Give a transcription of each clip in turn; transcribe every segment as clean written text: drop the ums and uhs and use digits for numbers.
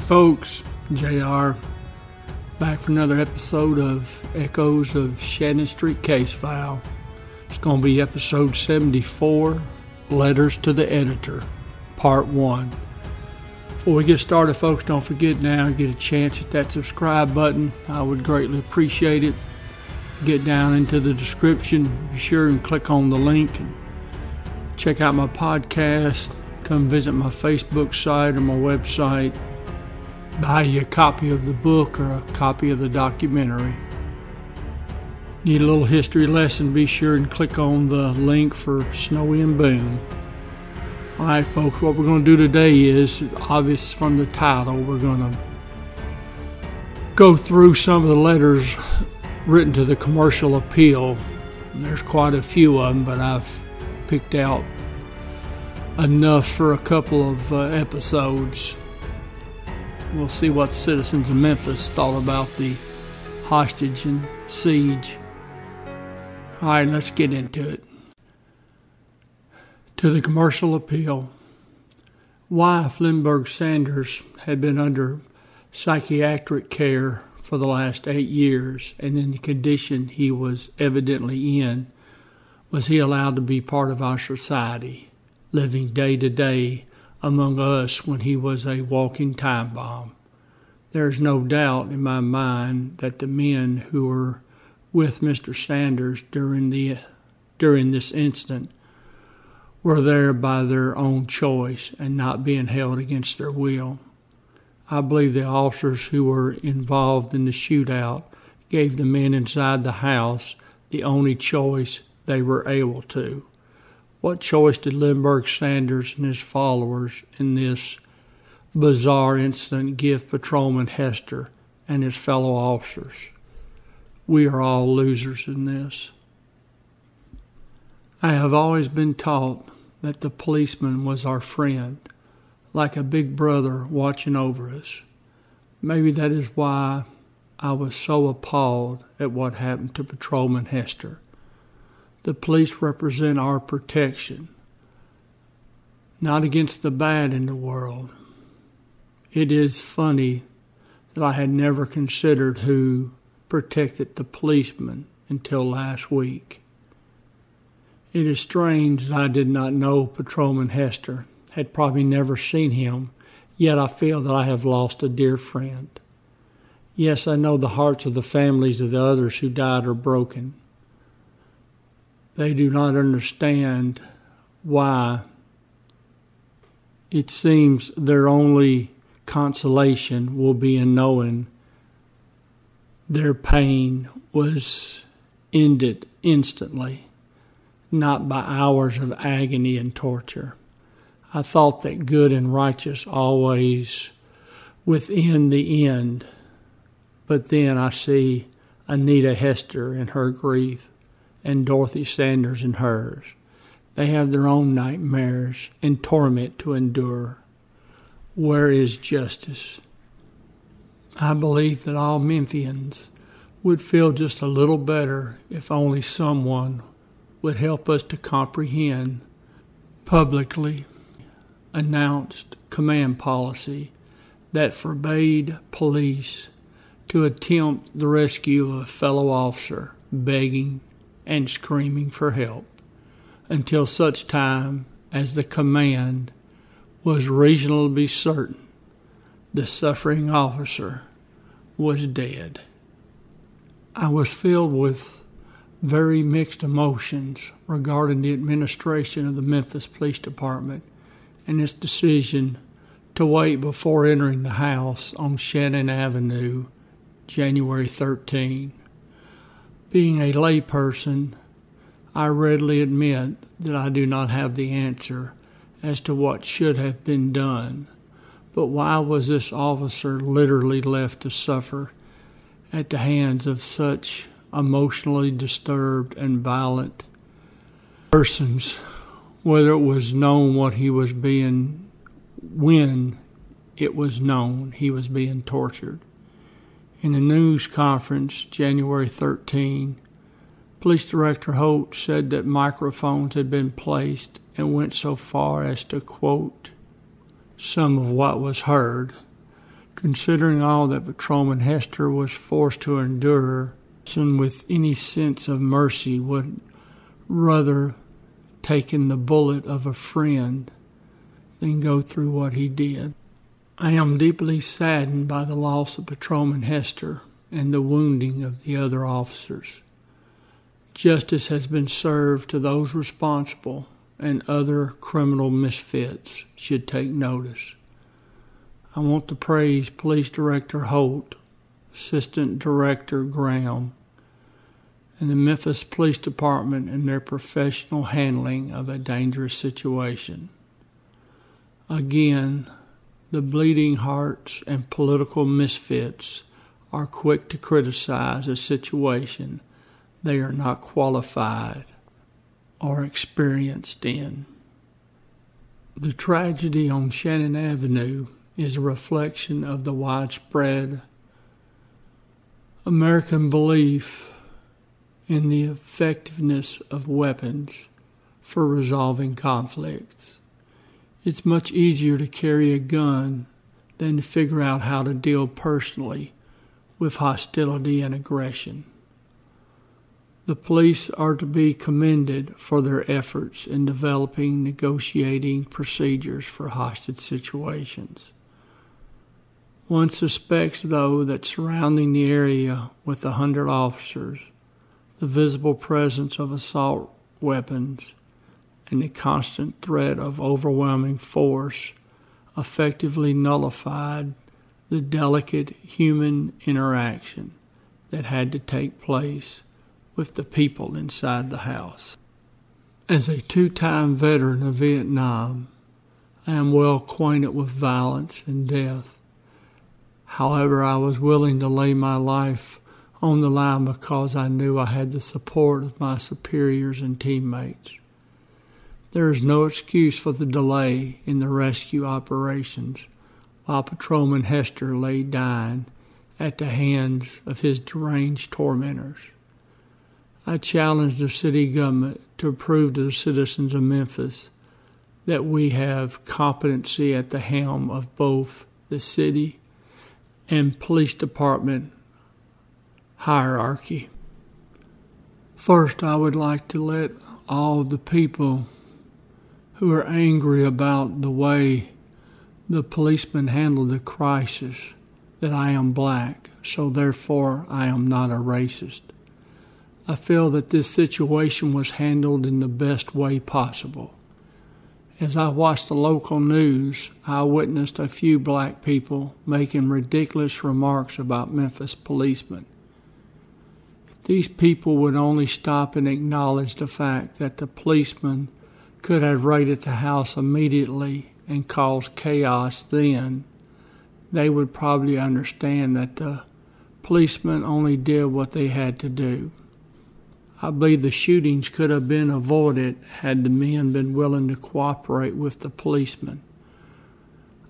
folks, JR, back for another episode of Echoes of Shannon Street Case File. It's going to be episode 74, Letters to the Editor, Part 1. Before we get started, folks, don't forget now, get a chance at that subscribe button. I would greatly appreciate it. Get down into the description, be sure and click on the link and check out my podcast. Come visit my Facebook site or my website. Buy you a copy of the book or a copy of the documentary. Need a little history lesson, be sure and click on the link for Snowy and Boom. Alright folks, what we're going to do today is, obvious from the title, we're going to go through some of the letters written to the commercial appeal. And there's quite a few of them, but I've picked out enough for a couple of episodes. We'll see what the citizens of Memphis thought about the hostage and siege. Alright, let's get into it. To the commercial appeal. Wife Lindbergh Sanders had been under psychiatric care for the last 8 years, and in the condition he was evidently in, was he allowed to be part of our society, living day to day among us when he was a walking time bomb. There is no doubt in my mind that the men who were with Mr. Sanders during this incident were there by their own choice and not being held against their will. I believe the officers who were involved in the shootout gave the men inside the house the only choice they were able to. What choice did Lindbergh Sanders and his followers in this bizarre incident give Patrolman Hester and his fellow officers? We are all losers in this. I have always been taught that the policeman was our friend, like a big brother watching over us. Maybe that is why I was so appalled at what happened to Patrolman Hester. The police represent our protection, not against the bad in the world. It is funny that I had never considered who protected the policeman until last week. It is strange that I did not know Patrolman Hester, had probably never seen him, yet I feel that I have lost a dear friend. Yes, I know the hearts of the families of the others who died are broken. They do not understand why. It seems their only consolation will be in knowing their pain was ended instantly, not by hours of agony and torture. I thought that good and righteous always within the end, but then I see Anita Hester in her grief and Dorothy Sanders in hers. They have their own nightmares and torment to endure. Where is justice? I believe that all Memphians would feel just a little better if only someone would help us to comprehend publicly announced command policy that forbade police to attempt the rescue of a fellow officer begging and screaming for help until such time as the command was reasonably certain the suffering officer was dead. I was filled with very mixed emotions regarding the administration of the Memphis Police Department and its decision to wait before entering the house on Shannon Avenue, January 13. Being a layperson, I readily admit that I do not have the answer as to what should have been done. But why was this officer literally left to suffer at the hands of such emotionally disturbed and violent persons, whether it was known what he was being, when it was known he was being tortured? In a news conference, January 13, Police Director Holt said that microphones had been placed and went so far as to quote some of what was heard Considering all that Patrolman Hester was forced to endure, and with any sense of mercy would rather taken the bullet of a friend than go through what he did. I am deeply saddened by the loss of Patrolman Hester and the wounding of the other officers. Justice has been served to those responsible, and other criminal misfits should take notice. I want to praise Police Director Holt, Assistant Director Graham, and the Memphis Police Department in their professional handling of a dangerous situation. Again, the bleeding hearts and political misfits are quick to criticize a situation they are not qualified or experienced in. The tragedy on Shannon Avenue is a reflection of the widespread American belief in the effectiveness of weapons for resolving conflicts. It's much easier to carry a gun than to figure out how to deal personally with hostility and aggression. The police are to be commended for their efforts in developing negotiating procedures for hostage situations. One suspects, though, that surrounding the area with 100 officers, the visible presence of assault weapons, and the constant threat of overwhelming force effectively nullified the delicate human interaction that had to take place with the people inside the house. As a two-time veteran of Vietnam, I am well acquainted with violence and death. However, I was willing to lay my life on the line because I knew I had the support of my superiors and teammates. There is no excuse for the delay in the rescue operations while Patrolman Hester lay dying at the hands of his deranged tormentors. I challenge the city government to prove to the citizens of Memphis that we have competency at the helm of both the city and police department hierarchy. First, I would like to let all the people who are angry about the way the policemen handled the crisis that I am black, so therefore I am not a racist. I feel that this situation was handled in the best way possible. As I watched the local news, I witnessed a few black people making ridiculous remarks about Memphis policemen. If these people would only stop and acknowledge the fact that the policemen could have raided the house immediately and caused chaos then, they would probably understand that the policemen only did what they had to do. I believe the shootings could have been avoided had the men been willing to cooperate with the policemen.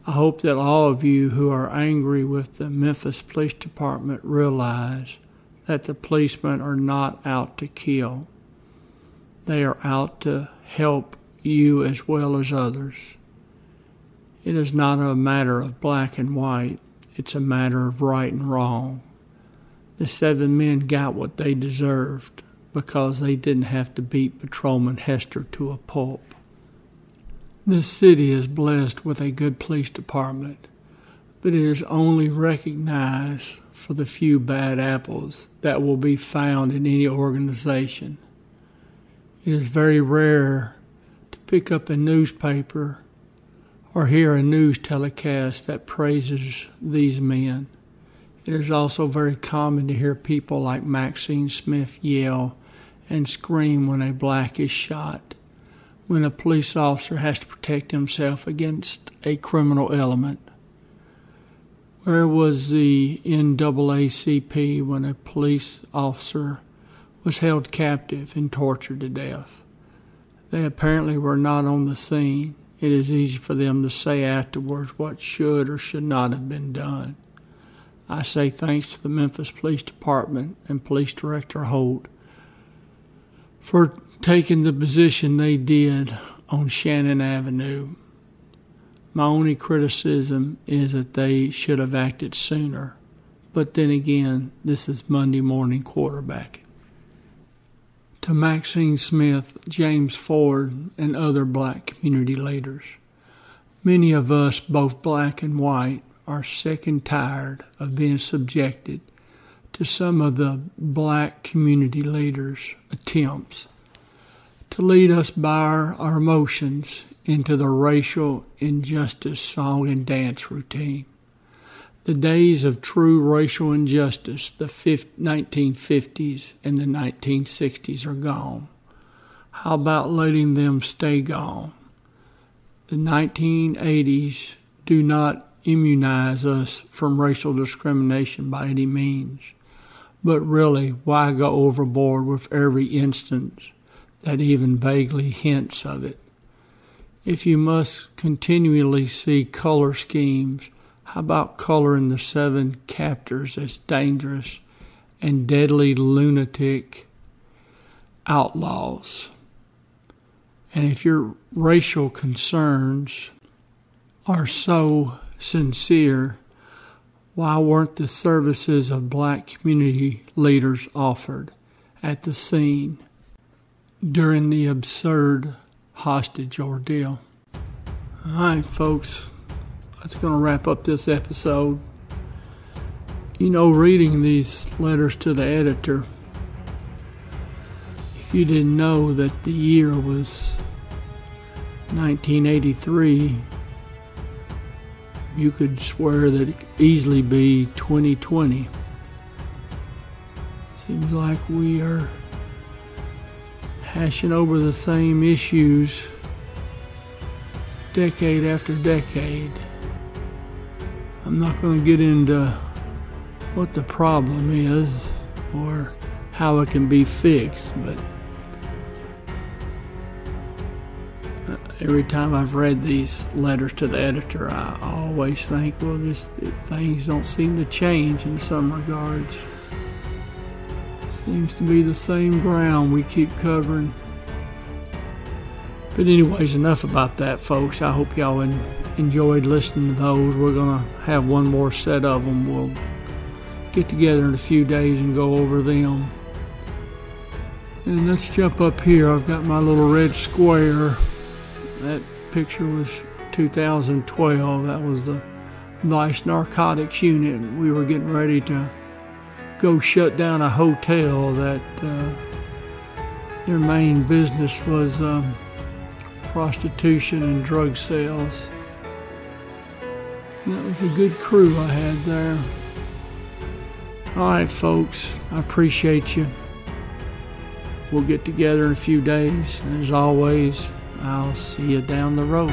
I hope that all of you who are angry with the Memphis Police Department realize that the policemen are not out to kill. They are out to help you as well as others. It is not a matter of black and white. It's a matter of right and wrong. The 7 men got what they deserved because they didn't have to beat Patrolman Hester to a pulp. This city is blessed with a good police department, but it is only recognized for the few bad apples that will be found in any organization. It is very rare to pick up a newspaper or hear a news telecast that praises these men. It is also very common to hear people like Maxine Smith yell and scream when a black is shot, when a police officer has to protect himself against a criminal element. Where was the NAACP when a police officer was held captive and tortured to death? They apparently were not on the scene. It is easy for them to say afterwards what should or should not have been done. I say thanks to the Memphis Police Department and Police Director Holt for taking the position they did on Shannon Avenue. My only criticism is that they should have acted sooner. But then again, this is Monday morning quarterbacking. To Maxine Smith, James Ford, and other black community leaders, many of us, both black and white, are sick and tired of being subjected to some of the black community leaders' attempts to lead us by our emotions into the racial injustice song and dance routine. The days of true racial injustice, the 1950s and the 1960s, are gone. How about letting them stay gone? The 1980s do not immunize us from racial discrimination by any means. But really, why go overboard with every instance that even vaguely hints of it? If you must continually see color schemes, how about coloring the 7 captors as dangerous and deadly lunatic outlaws? And if your racial concerns are so sincere, why weren't the services of black community leaders offered at the scene during the absurd hostage ordeal? All right, folks. That's going to wrap up this episode. You know, reading these letters to the editor, if you didn't know that the year was 1983, you could swear that it could easily be 2020. Seems like we are hashing over the same issues decade after decade. I'm not going to get into what the problem is or how it can be fixed, but every time I've read these letters to the editor, I always think, well, things don't seem to change in some regards. Seems to be the same ground we keep covering. But anyways, enough about that, folks. I hope y'all enjoyed listening to those. We're going to have one more set of them. We'll get together in a few days and go over them. And let's jump up here. I've got my little red square. That picture was 2012. That was the Vice Narcotics Unit. We were getting ready to go shut down a hotel that their main business was prostitution and drug sales. That was a good crew I had there. All right, folks, I appreciate you. We'll get together in a few days. And as always, I'll see you down the road.